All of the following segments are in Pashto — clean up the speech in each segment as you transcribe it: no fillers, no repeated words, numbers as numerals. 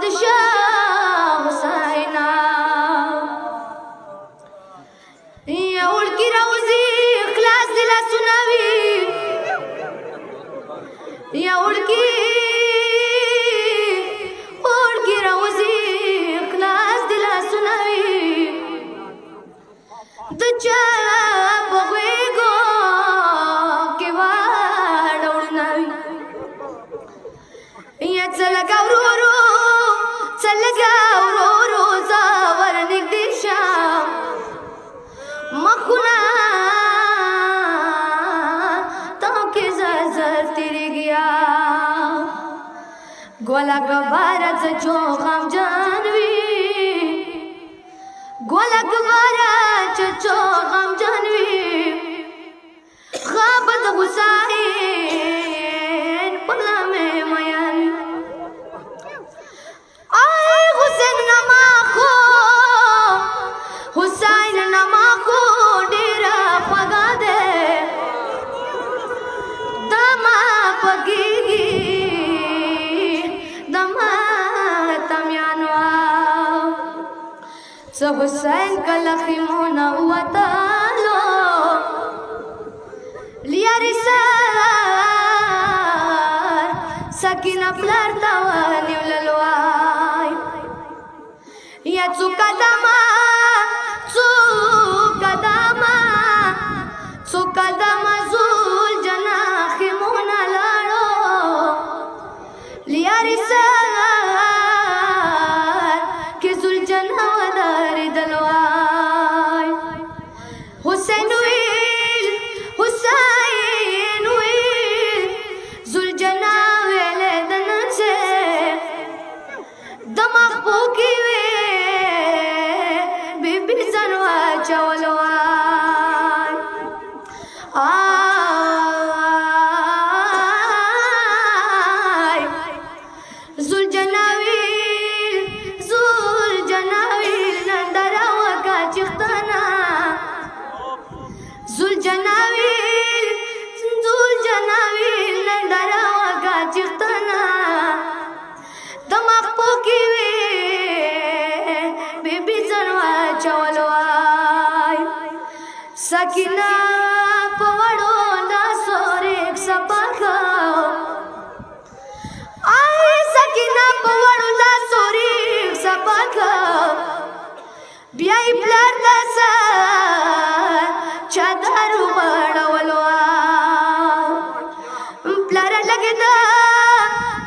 خود شاه حسینا یا اڑکی روزی اخلاص دلا سناوی یا اڑکی روزی اخلاص دلا سناوی دچا بغویگو کی وار اڑناوی یا چلگا ورورو زاور نگدی شام مخونا تو کی زر تیری گیا گولا گبارت جو غم جانوی گولا گبارت جو غم جانوی غابت حسین پلا میں میان آئے حسین نماخو حسین نماخو ڈیرا پگا دے دما پگیگی حسین کلا خیمونا وطالو لیا رسار سکینہ پلار تاوانی وللوائی یا چوکا داما زول جنا خیمونا لارو لیا رسار کی زول جنا حسین ویل زلجنا ویل دنن سے دماغ پوکی وی بی بی زنوا چولوان آئی زلجنا ویل نندرا وکا چختانا زول جناویل نندرا وگا چختانا دماغ پوکی وی بی بی زنوا چولوائی سکینہ پوڑو دا سوریک سپاکاو آئی سکینہ پوڑو دا سوریک سپاکاو بیائی پلار دا سا چادر بڑولو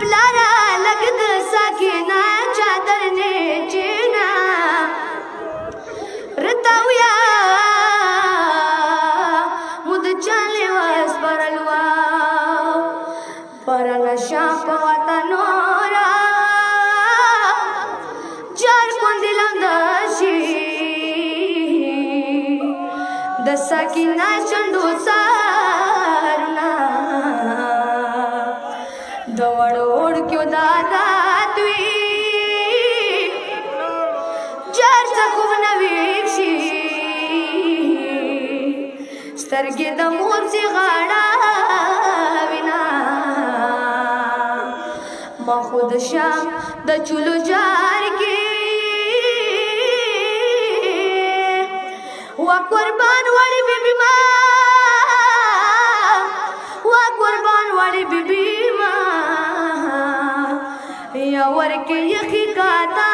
پلارا لگد ساکینا چادر نیچینا رتاویا مد چالی واس پرلوا پرنا شاپ واتا نورا جار کندلم داشی دساکینا چندو سارنا دوڑ کیوں دادا دوی جار سکو نویکشی سترگی دمور سی غاڑا وینا ما خود شام دا چلو جار کی وا قربان والی بی بی ماں وا قربان والی بی بی ماں یا ورکی یخی کاتا